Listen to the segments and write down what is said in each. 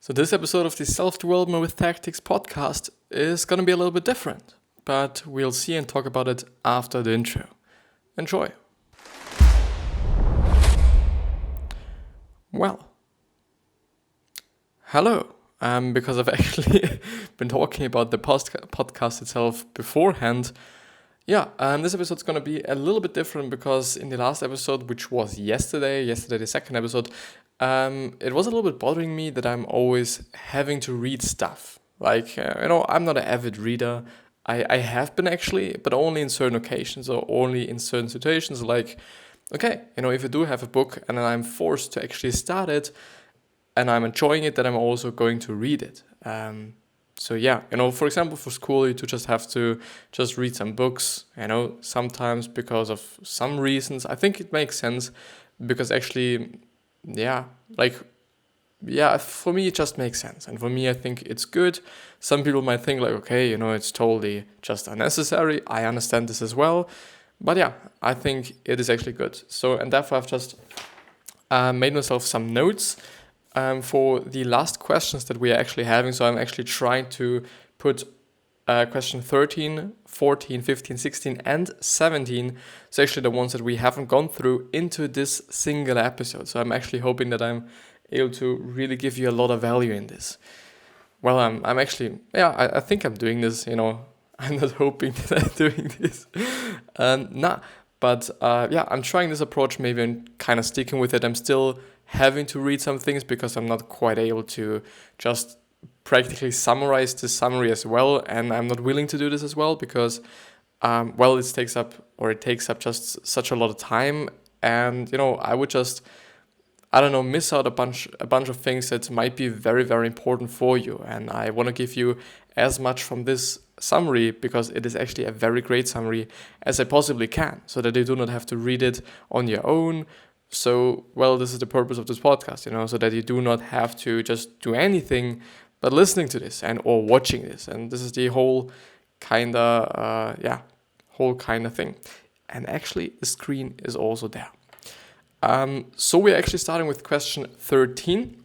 So this episode of the Self-Development with Tactics podcast is going to be a little bit different, but we'll see and talk about it after the intro. Enjoy. Well, hello. Because I've actually been talking about the podcast itself beforehand. This episode's going to be a little bit different because in the last episode, which was yesterday the second episode, it was a little bit bothering me that I'm always having to read stuff. I'm not an avid reader. I have been actually, but only in certain occasions or only in certain situations. If I do have a book and then I'm forced to actually start it and I'm enjoying it, then I'm also going to read it. For example, for school, you just have to just read some books, sometimes because of some reasons. I think it makes sense because actually, for me, it just makes sense. And for me, I think it's good. Some people might think it's totally just unnecessary. I understand this as well. But I think it is actually good. So, and therefore I've just made myself some notes for the last questions that we are actually having. So I'm actually trying to put question 13, 14, 15, 16, and 17. So actually the ones that we haven't gone through into this single episode. So I'm actually hoping that I'm able to really give you a lot of value in this. Well, I'm actually, I think I'm doing this, I'm not hoping that I'm doing this. I'm trying this approach maybe and kind of sticking with it. I'm still having to read some things because I'm not quite able to just practically summarize the summary as well, and I'm not willing to do this as well because it takes up just such a lot of time, and I would just miss out a bunch of things that might be very, very important for you. And I want to give you as much from this summary, because it is actually a very great summary, as I possibly can, so that you do not have to read it on your own. So, this is the purpose of this podcast, so that you do not have to just do anything but listening to this or watching this. And this is the whole kind of thing. And actually, the screen is also there. So we're actually starting with question 13.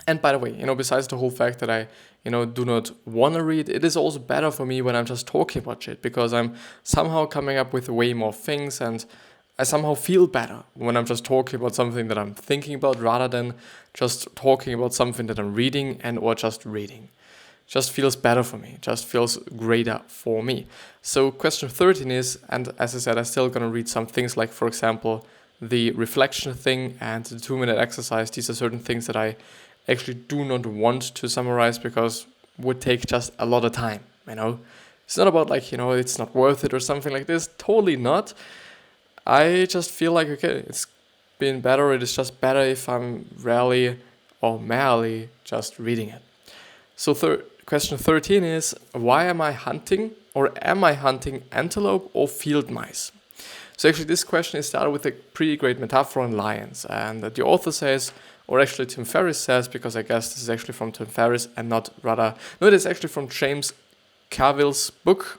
And by the way, besides the whole fact that I, do not want to read, it is also better for me when I'm just talking about shit, because I'm somehow coming up with way more things, and I somehow feel better when I'm just talking about something that I'm thinking about rather than just talking about something that I'm reading or just reading. Just feels better for me, just feels greater for me. So question 13 is, and as I said, I'm still going to read some things like, for example, the reflection thing and the 2-minute exercise. These are certain things that I actually do not want to summarize because it would take just a lot of time, It's not about it's not worth it or something like this. Totally not. I just feel it's been better. It is just better if I'm rarely or merely just reading it. So question 13 is, why am I hunting, or am I hunting antelope or field mice? So actually this question is started with a pretty great metaphor on lions, and the author says, or actually Tim Ferriss says, because I guess this is actually from Tim Ferriss and it is actually from James Carville's book,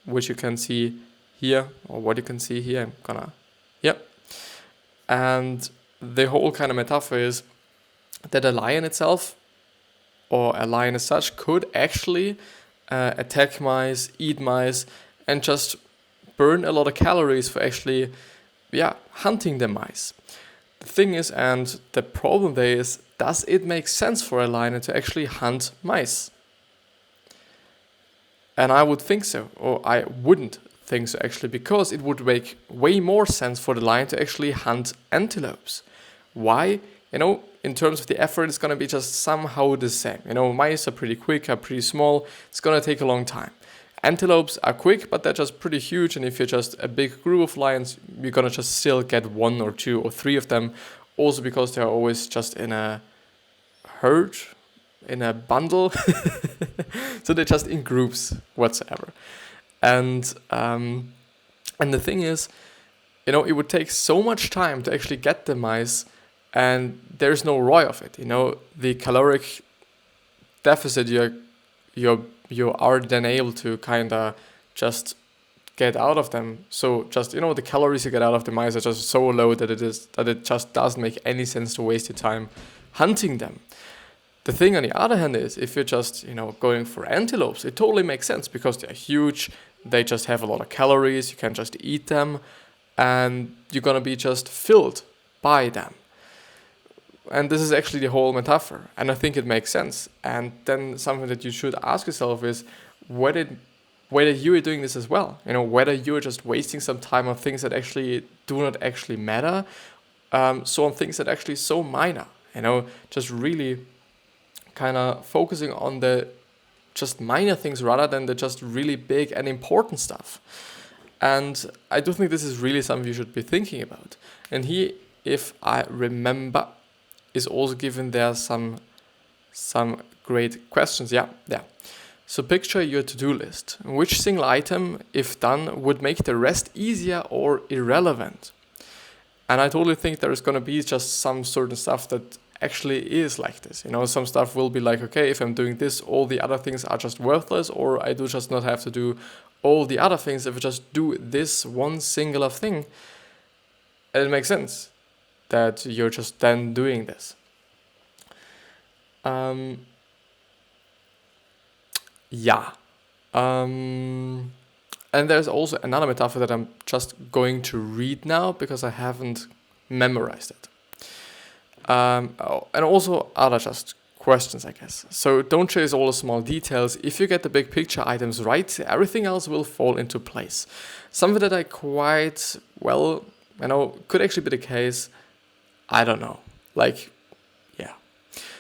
which you can see here, or what you can see here. And the whole kind of metaphor is that a lion itself, or a lion as such, could actually attack mice, eat mice, and just burn a lot of calories for actually, hunting the mice. The thing is, and the problem there is, does it make sense for a lion to actually hunt mice? And I would think so, or I wouldn't think so actually, because it would make way more sense for the lion to actually hunt antelopes. Why? In terms of the effort, it's going to be just somehow the same. Mice are pretty quick, are pretty small. It's going to take a long time. Antelopes are quick, but they're just pretty huge. And if you're just a big group of lions, you're going to just still get 1 or 2 or 3 of them. Also because they're always just in a herd, in a bundle. So they're just in groups whatsoever. And the thing is, it would take so much time to actually get the mice, and there's no ROI of it. The caloric deficit you are then able to kind of just get out of them. So just the calories you get out of the mice are just so low that it just doesn't make any sense to waste your time hunting them. The thing on the other hand is, if you're just, going for antelopes, it totally makes sense because they're huge, they just have a lot of calories, you can just eat them, and you're gonna be just filled by them. And this is actually the whole metaphor, and I think it makes sense. And then something that you should ask yourself is whether you are doing this as well. Whether you're just wasting some time on things that actually do not actually matter, so on things that actually so minor. Just really kind of focusing on the just minor things rather than the just really big and important stuff. And I do think this is really something you should be thinking about. And here, if I remember, is also given there some great questions. Yeah. So picture your to-do list. Which single item, if done, would make the rest easier or irrelevant? And I totally think there's going to be just some certain stuff that actually is like this. Some stuff will be like, okay, if I'm doing this, all the other things are just worthless, or I do just not have to do all the other things if I just do this one singular thing. And it makes sense that you're just then doing this. And there's also another metaphor that I'm just going to read now because I haven't memorized it. And also other just questions, I guess. So don't chase all the small details. If you get the big picture items right, everything else will fall into place. Something that I quite, could actually be the case. I don't know.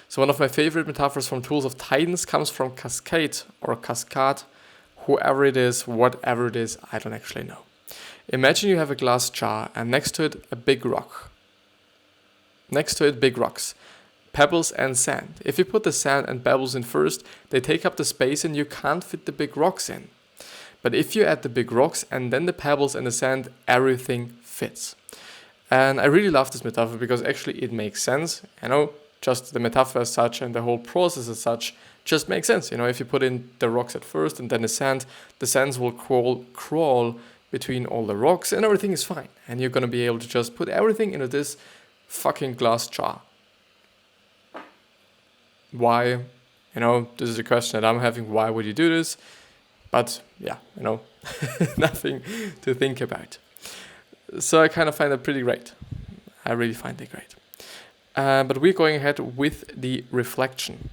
So one of my favorite metaphors from Tools of Titans comes from Cascade or Cascade, whoever it is, whatever it is, I don't actually know. Imagine you have a glass jar and next to it a big rock. Next to it, big rocks, pebbles and sand. If you put the sand and pebbles in first, they take up the space and you can't fit the big rocks in. But if you add the big rocks and then the pebbles and the sand, everything fits. And I really love this metaphor because actually it makes sense, just the metaphor as such and the whole process as such just makes sense. If you put in the rocks at first and then the sands will crawl between all the rocks and everything is fine. And you're going to be able to just put everything into this fucking glass jar. Why? This is a question that I'm having. Why would you do this? But nothing to think about. So I kind of find that pretty great. I really find it great. But we're going ahead with the reflection.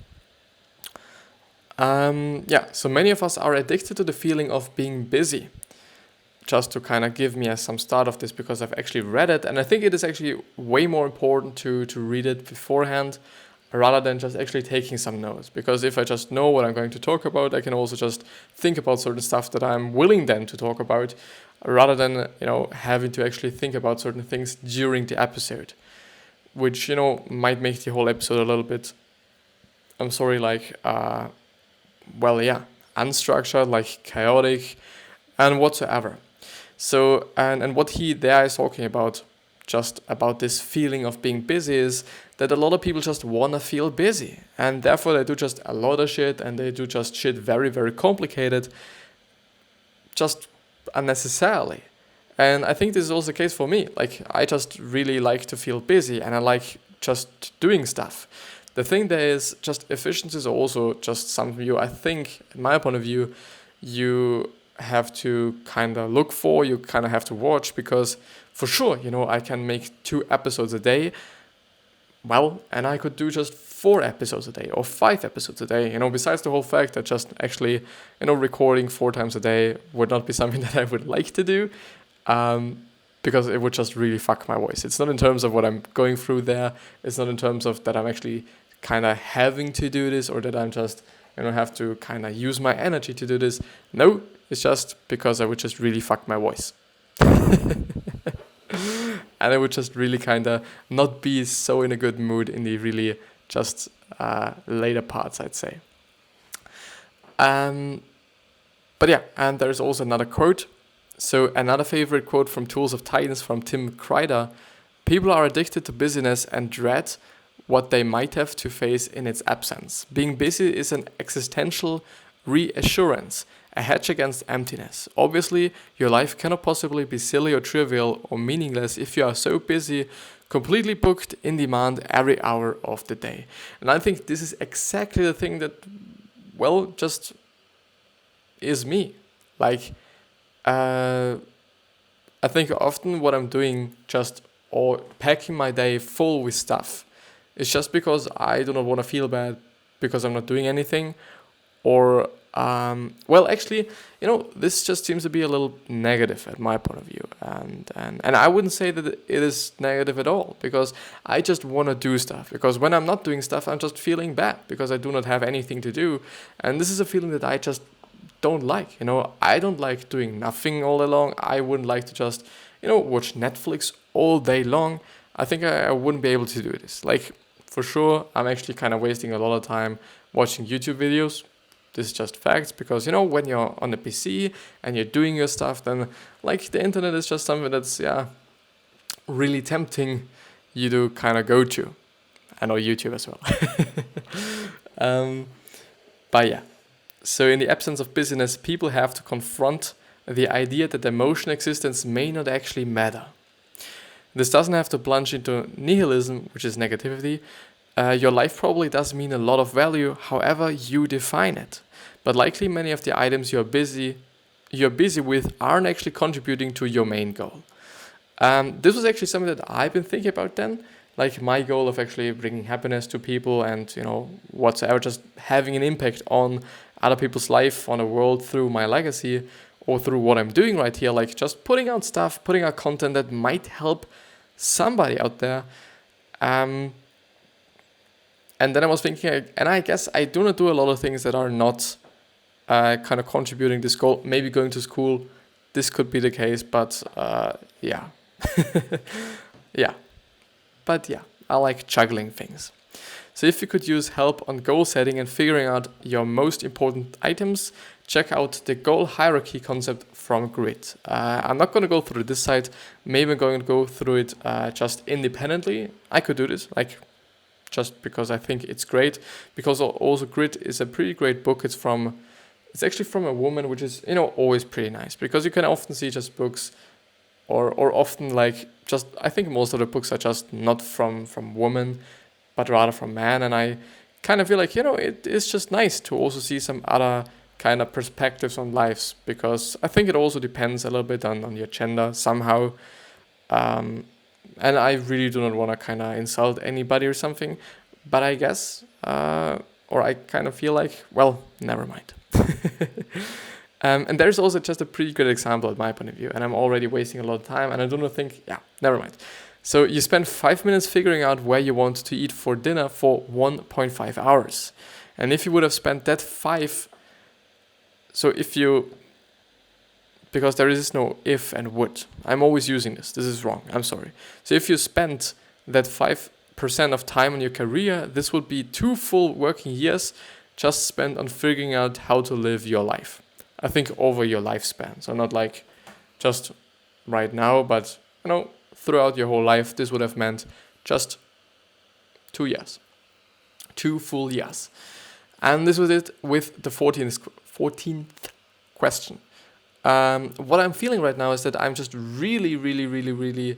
So many of us are addicted to the feeling of being busy. Just to kind of give me some start of this, because I've actually read it, and I think it is actually way more important to read it beforehand rather than just actually taking some notes. Because if I just know what I'm going to talk about, I can also just think about certain stuff that I'm willing then to talk about, rather than having to actually think about certain things during the episode, which might make the whole episode a little bit, unstructured, chaotic, and whatsoever. So, and what he there is talking about, just about this feeling of being busy, is that a lot of people just want to feel busy. And therefore they do just a lot of shit, and they do just shit very, very complicated, just unnecessarily. And I think this is also the case for me. I just really like to feel busy, and I like just doing stuff. The thing there is, just efficiency is also just something I think, in my point of view, you have to kind of look for, you kind of have to watch, because for sure, I can make 2 episodes a day, and I could do just 4 episodes a day or 5 episodes a day, besides the whole fact that just actually, recording 4 times a day would not be something that I would like to do, because it would just really fuck my voice. It's not in terms of what I'm going through there, it's not in terms of that I'm actually kind of having to do this, or that I'm just, have to kind of use my energy to do this. No, it's just because I would just really fuck my voice. And I would just really kind of not be so in a good mood in the really just later parts, I'd say. And there's also another quote. So another favorite quote from Tools of Titans from Tim Kreider: people are addicted to busyness and dread what they might have to face in its absence. Being busy is an existential reassurance, a hedge against emptiness. Obviously, your life cannot possibly be silly or trivial or meaningless if you are so busy, completely booked, in demand every hour of the day. And I think this is exactly the thing that, well, just is me. Like, I think often what I'm doing just or packing my day full with stuff is just because I do not want to feel bad because I'm not doing anything, or well, actually, this just seems to be a little negative at my point of view, and I wouldn't say that it is negative at all, because I just want to do stuff, because when I'm not doing stuff, I'm just feeling bad because I do not have anything to do, and this is a feeling that I just don't like. I don't like doing nothing all day long. I wouldn't like to just watch Netflix all day long. I think I wouldn't be able to do this. Like, for sure, I'm actually kind of wasting a lot of time watching YouTube videos. This is just facts, because when you're on the PC and you're doing your stuff, then like the internet is just something that's really tempting you to kind of go to. I know YouTube as well. But yeah. So in the absence of busyness, people have to confront the idea that emotional existence may not actually matter. This doesn't have to plunge into nihilism, which is negativity. Your life probably does mean a lot of value, however you define it. But likely many of the items you're busy with aren't actually contributing to your main goal. This was actually something that I've been thinking about then. Like my goal of actually bringing happiness to people and, whatsoever, just having an impact on other people's life, on the world through my legacy or through what I'm doing right here. Like just putting out stuff, putting out content that might help somebody out there. And then I was thinking, and I guess I do not do a lot of things that are not kind of contributing this goal. Maybe going to school, this could be the case, but yeah. Yeah. But yeah, I like juggling things. So if you could use help on goal setting and figuring out your most important items, check out the goal hierarchy concept from Grid. I'm not going to go through this site. Maybe I'm going to go through it just independently. I could do this, just because I think it's great. Because also Grid is a pretty great book. It's actually from a woman, which is always pretty nice, because you can often see just books, or often I think most of the books are just not from women, but rather from men. And I kind of feel like it is just nice to also see some other kind of perspectives on lives, because I think it also depends a little bit on your gender somehow. And I really do not want to kind of insult anybody or something, but I guess, or I kind of feel like, well, never mind. And there's also just a pretty good example at my point of view, and I'm already wasting a lot of time, and I do not think, never mind. So you spend 5 minutes figuring out where you want to eat for dinner for 1.5 hours. And if you would have spent that because there is no if and would. I'm always using this. This is wrong. I'm sorry. So if you spent that 5% of time on your career, this would be 2 full working years just spent on figuring out how to live your life. I think over your lifespan. So not like just right now, but throughout your whole life, this would have meant just 2 years. 2 full years. And this was it with the 14th question. What I'm feeling right now is that I'm just really, really, really, really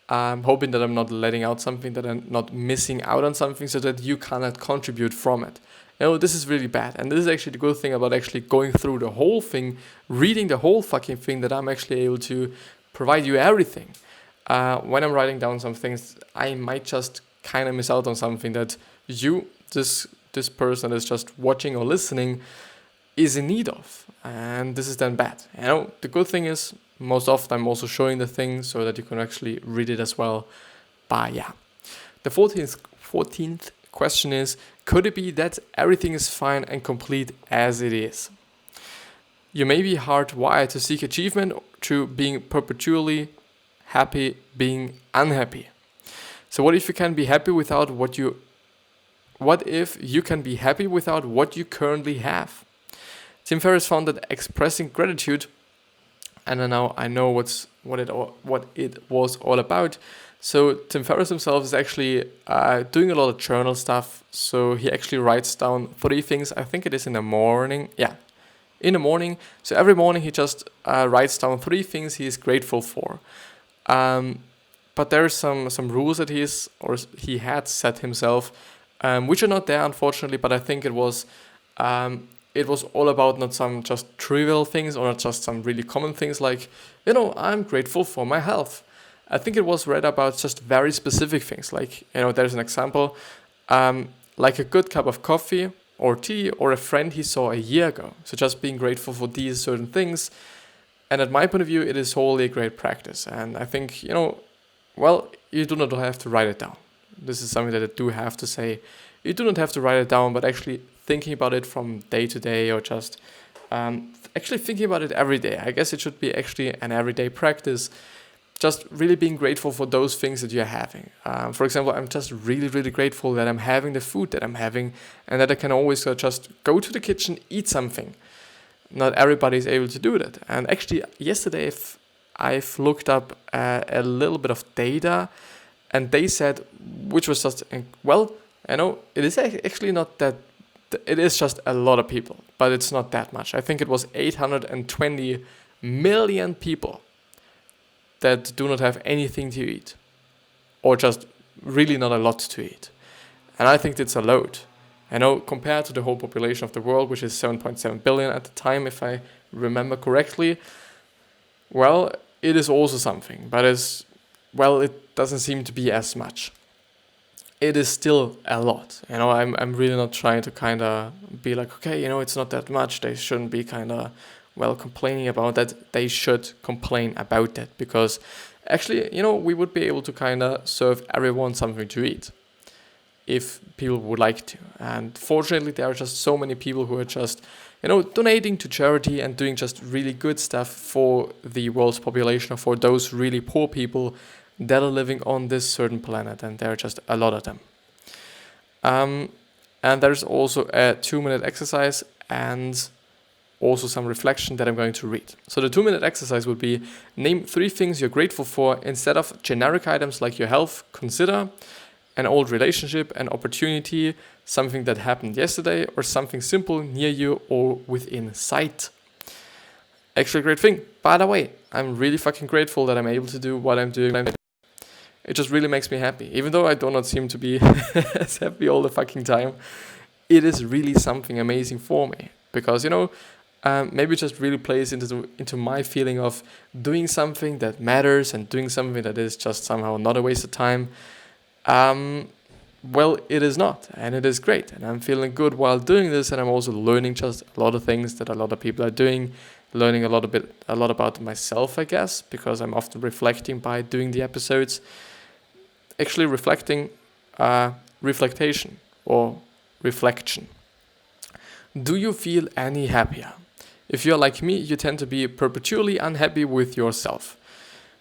hoping that I'm not letting out something, that I'm not missing out on something, so that you cannot contribute from it. This is really bad. And this is actually the good thing about actually going through the whole thing, reading the whole fucking thing, that I'm actually able to provide you everything. When I'm writing down some things, I might just kind of miss out on something that you, this person that is just watching or listening, is in need of. And this is then bad. The good thing is, most often I'm also showing the thing so that you can actually read it as well. But yeah. The 14th question is, could it be that everything is fine and complete as it is? You may be hardwired to seek achievement through being perpetually happy being unhappy. So what if you can be happy without what if you can be happy without what you currently have? Tim Ferriss found that expressing gratitude, and now I know what it was all about. So Tim Ferriss himself is actually doing a lot of journal stuff. So he actually writes down 3 things. I think it is in the morning. Yeah, in the morning. So every morning he just writes down 3 things he is grateful for. But there are some rules that he had set himself, which are not there unfortunately. But I think it was all about not some just trivial things or not just some really common things like, I'm grateful for my health. I think it was read about just very specific things like, there's an example, like a good cup of coffee or tea or a friend he saw a year ago. So just being grateful for these certain things. And at my point of view, it is wholly a great practice. And I think, you do not have to write it down. This is something that I do have to say. You do not have to write it down, but actually thinking about it from day to day or just actually thinking about it every day. I guess it should be actually an everyday practice. Just really being grateful for those things that you're having. For example, I'm just really, really grateful that I'm having the food that I'm having and that I can always just go to the kitchen, eat something. Not everybody is able to do that. And actually, yesterday I've looked up a little bit of data, and they said, which was just, it is actually not that, it is just a lot of people, but it's not that much. I think it was 820 million people that do not have anything to eat, or just really not a lot to eat. And I think it's a load. Compared to the whole population of the world, which is 7.7 billion at the time, if I remember correctly, well, it is also something, but it doesn't seem to be as much. It is still a lot. I'm really not trying to kind of be like, okay, it's not that much. They shouldn't be kind of, complaining about that. They should complain about that because actually, we would be able to kind of serve everyone something to eat if people would like to. And fortunately, there are just so many people who are just, donating to charity and doing just really good stuff for the world's population or for those really poor people that are living on this certain planet. And there are just a lot of them. And there's also a 2-minute exercise and also some reflection that I'm going to read. So the 2-minute exercise would be name 3 things you're grateful for. Instead of generic items like your health, consider an old relationship, an opportunity, something that happened yesterday, or something simple near you or within sight. Actually a great thing. By the way, I'm really fucking grateful that I'm able to do what I'm doing. It just really makes me happy. Even though I do not seem to be as happy all the fucking time, it is really something amazing for me. Because, maybe it just really plays into my feeling of doing something that matters and doing something that is just somehow not a waste of time. It is not, and it is great, and I'm feeling good while doing this, and I'm also learning just a lot of things that a lot of people are doing, learning a lot about myself, I guess, because I'm often reflecting by doing the episodes. Actually reflecting, reflection. Do you feel any happier? If you're like me, you tend to be perpetually unhappy with yourself.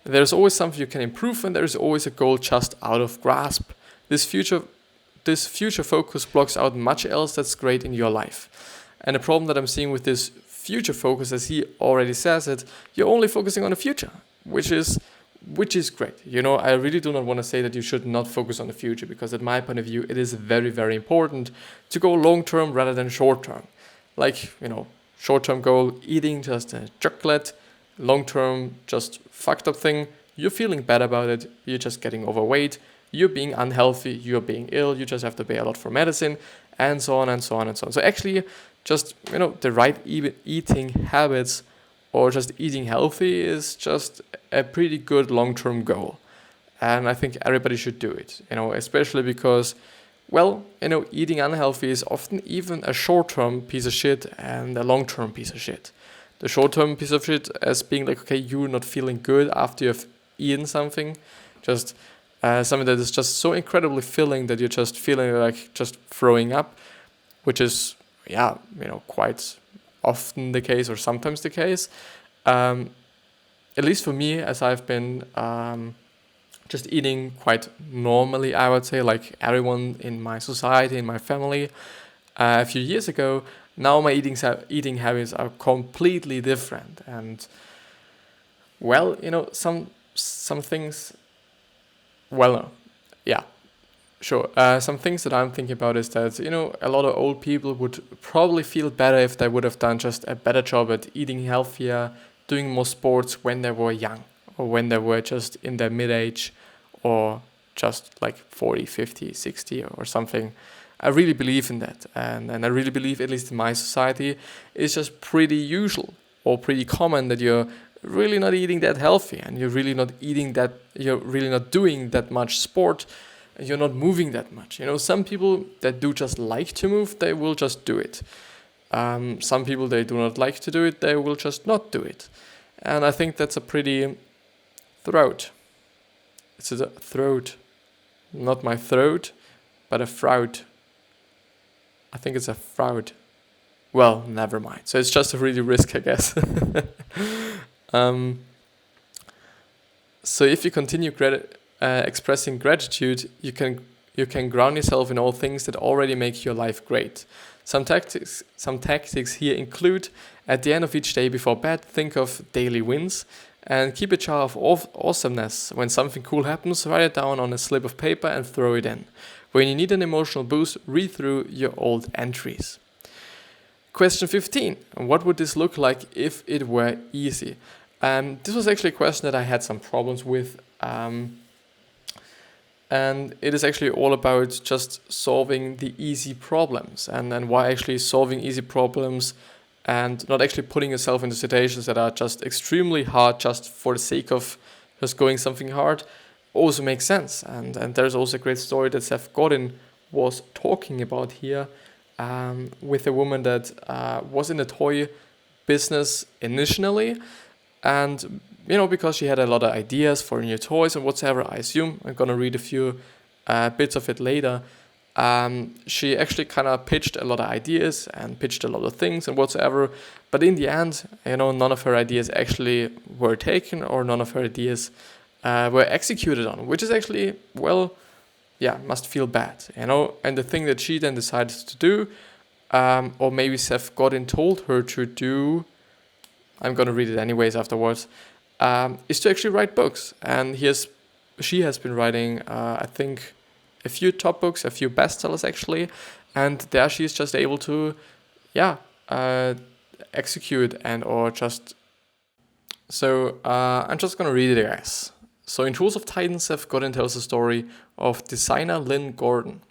There's always something you can improve, and there's always a goal just out of grasp. This future focus blocks out much else that's great in your life. And the problem that I'm seeing with this future focus, as he already says it, you're only focusing on the future, which is great. I really do not want to say that you should not focus on the future, because at my point of view, it is very, very important to go long-term rather than short-term. Like, short-term goal, eating just a chocolate, long-term, just fucked up thing, you're feeling bad about it, you're just getting overweight, you're being unhealthy, you're being ill, you just have to pay a lot for medicine, and so on and so on and so on. So actually, just, the right eating habits or just eating healthy is just a pretty good long-term goal. And I think everybody should do it, especially because, eating unhealthy is often even a short-term piece of shit and a long-term piece of shit. The short-term piece of shit as being like, okay, you're not feeling good after you've eaten something, just something that is just so incredibly filling that you're just feeling like just throwing up, which is, quite often the case or sometimes the case. At least for me, as I've been just eating quite normally, I would say, like everyone in my society, in my family, a few years ago. Now my eating habits are completely different, and some things. Sure. Some things that I'm thinking about is that, a lot of old people would probably feel better if they would have done just a better job at eating healthier, doing more sports when they were young, or when they were just in their mid-age, or just like 40, 50, 60 or something. I really believe in that. And I really believe, at least in my society, it's just pretty usual or pretty common that you're really not eating that healthy, and you're really not doing that much sport. You're not moving that much. Some people that do just like to move, they will just do it. Some people, they do not like to do it, they will just not do it. And I think that's a pretty throat. It's a throat. Not my throat, but a fraud. I think it's a fraud. Well, never mind. So it's just a really risk, I guess. So if you continue expressing gratitude, you can ground yourself in all things that already make your life great. Some tactics here include: at the end of each day before bed, think of daily wins, and keep a jar of awesomeness. When something cool happens, write it down on a slip of paper and throw it in. When you need an emotional boost, read through your old entries. Question 15. What would this look like if it were easy? This was actually a question that I had some problems with. And it is actually all about just solving the easy problems, and why actually solving easy problems and not actually putting yourself into situations that are just extremely hard just for the sake of just going something hard also makes sense. And there's also a great story that Seth Godin was talking about here, with a woman that was in the toy business initially, and because she had a lot of ideas for new toys and whatsoever, I assume, I'm going to read a few bits of it later, she actually kind of pitched a lot of ideas and pitched a lot of things and whatsoever, but in the end, none of her ideas actually were taken, or none of her ideas were executed on, which is actually, must feel bad, and the thing that she then decided to do, or maybe Seth Godin told her to do, I'm going to read it anyways afterwards, is to actually write books. And she has been writing, I think, a few top books, a few bestsellers actually, and there she's just able to, execute and or just. So I'm just going to read it, guys. So in Tools of Titan, Seth Godin tells the story of designer Lynn Gordon,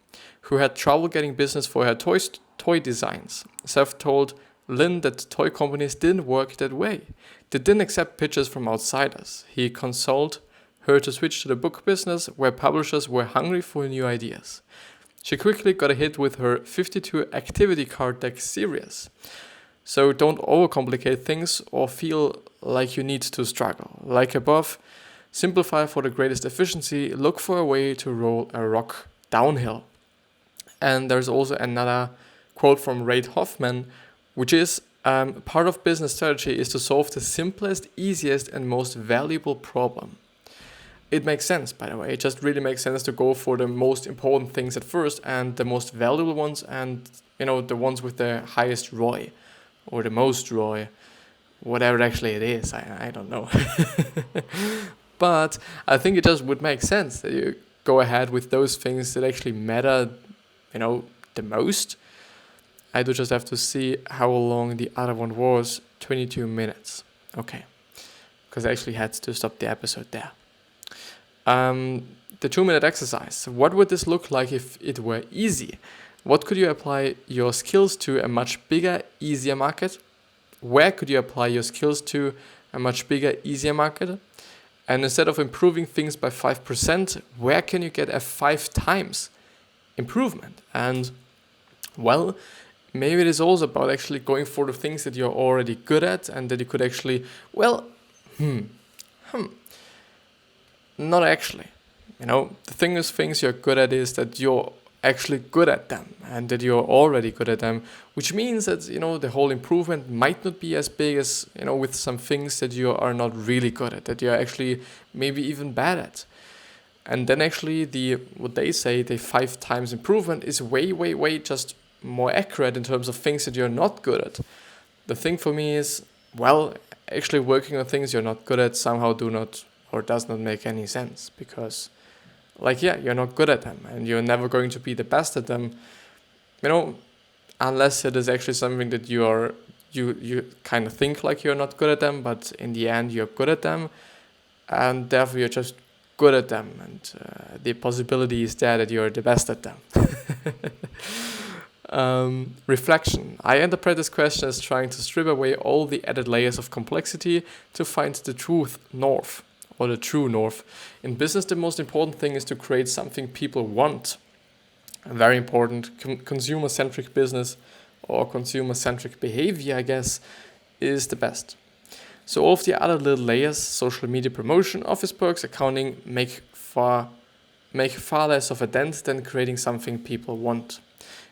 who had trouble getting business for her toy designs. Seth told Lynn that toy companies didn't work that way. They didn't accept pitches from outsiders. He consoled her to switch to the book business, where publishers were hungry for new ideas. She quickly got a hit with her 52 activity card deck series. So don't overcomplicate things or feel like you need to struggle. Like above, simplify for the greatest efficiency, look for a way to roll a rock downhill. And there's also another quote from Reid Hoffman, which is, part of business strategy is to solve the simplest, easiest, and most valuable problem. It makes sense, by the way. It just really makes sense to go for the most important things at first, and the most valuable ones, and the ones with the highest ROI, or the most ROI, whatever actually it is. I don't know. But I think it just would make sense that you go ahead with those things that actually matter, the most. I do just have to see how long the other one was. 22 minutes. Okay. Because I actually had to stop the episode there. The 2-minute exercise. What would this look like if it were easy? What could you apply your skills to a much bigger, easier market? Where could you apply your skills to a much bigger, easier market? And instead of improving things by 5%, where can you get a 5 times improvement? And, maybe it is also about actually going for the things that you're already good at, and that you could actually, not actually. The thing is, things you're good at is that you're actually good at them, and that you're already good at them, which means that, the whole improvement might not be as big as, with some things that you are not really good at, that you're actually maybe even bad at. And then actually what they say, the 5 times improvement is way, way, way just more accurate in terms of things that you're not good at. The thing for me is, actually working on things you're not good at somehow does not make any sense, because like, yeah, you're not good at them and you're never going to be the best at them, unless it is actually something that you kind of think like you're not good at them, but in the end you're good at them, and therefore you're just good at them, and the possibility is there that you're the best at them. Reflection. I interpret this question as trying to strip away all the added layers of complexity to find the truth north, or the true north. In business, the most important thing is to create something people want. Very important. Consumer-centric business, or consumer-centric behavior, I guess, is the best. So all of the other little layers, social media promotion, office perks, accounting, make far less of a dent than creating something people want.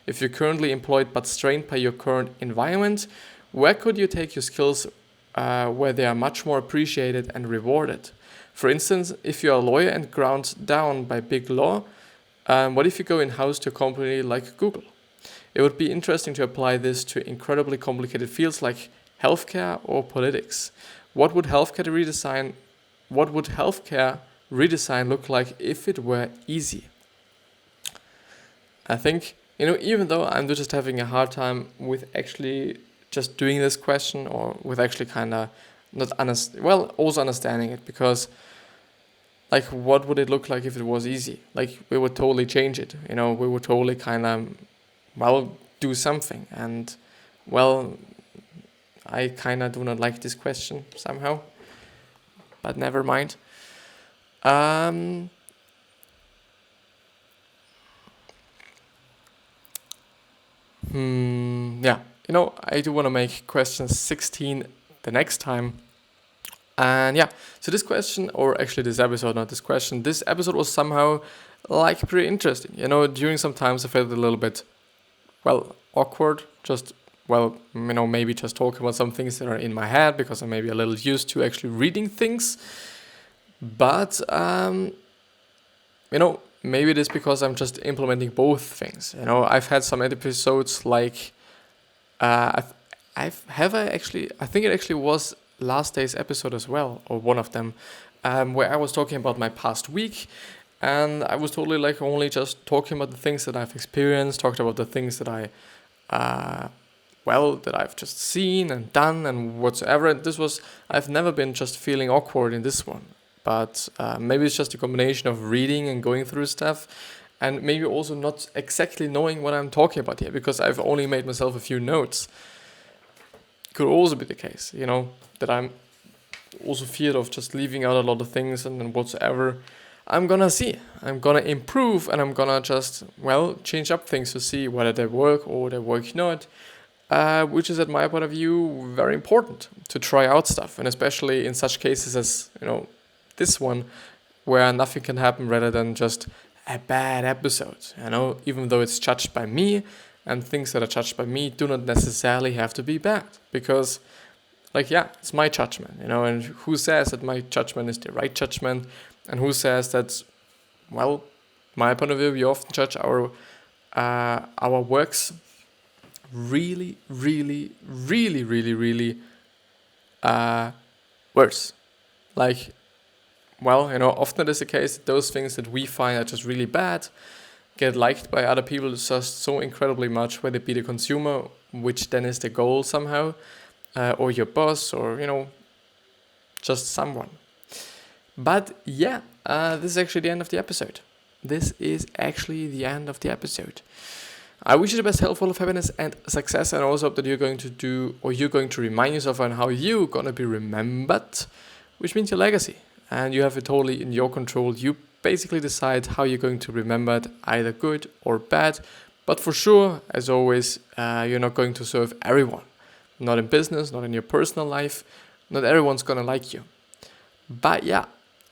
If you're currently employed but strained by your current environment, where could you take your skills where they are much more appreciated and rewarded? For instance, if you're a lawyer and ground down by big law, what if you go in-house to a company like Google? It would be interesting to apply this to incredibly complicated fields like healthcare or politics. What would healthcare redesign look like if it were easy? I think, even though I'm just having a hard time with actually just doing this question, or with actually kind of also understanding it, because like, what would it look like if it was easy? Like, we would totally change it, we would totally kind of, do something. And, I kind of do not like this question somehow, but never mind. Yeah, I do want to make question 16 the next time. And yeah, so this question, or actually this episode, not this question, this episode was somehow like pretty interesting. During some times I felt a little bit, awkward, just, maybe just talking about some things that are in my head, because I'm maybe a little used to actually reading things. But, maybe it is because I'm just implementing both things. I've had some episodes like, I think it actually was last day's episode as well, or one of them, where I was talking about my past week, and I was totally like only just talking about the things that I've experienced, talked about the things that that I've just seen and done and whatsoever. And I've never been just feeling awkward in this one, but maybe it's just a combination of reading and going through stuff, and maybe also not exactly knowing what I'm talking about here, because I've only made myself a few notes. Could also be the case, that I'm also feared of just leaving out a lot of things, and then whatsoever. I'm gonna improve, and I'm gonna just, change up things to see whether they work or they work not, which is, at my point of view, very important to try out stuff, and especially in such cases as, this one, where nothing can happen rather than just a bad episode, even though it's judged by me, and things that are judged by me do not necessarily have to be bad, because, it's my judgment, and who says that my judgment is the right judgment, and who says that, my point of view, we often judge our works really, really, really, really, really worse. Often it is the case that those things that we find are just really bad get liked by other people just so incredibly much, whether it be the consumer, which then is the goal somehow, or your boss, or, just someone. But yeah, this is actually the end of the episode. I wish you the best health, full of happiness and success, and also hope that you're going to remind yourself on how you're going to be remembered, which means your legacy. And you have it totally in your control. You basically decide how you're going to remember it, either good or bad. But for sure, as always, you're not going to serve everyone. Not in business, not in your personal life. Not everyone's going to like you. But yeah,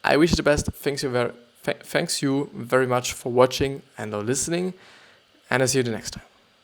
I wish you the best. Thanks you very much for watching and listening. And I'll see you the next time.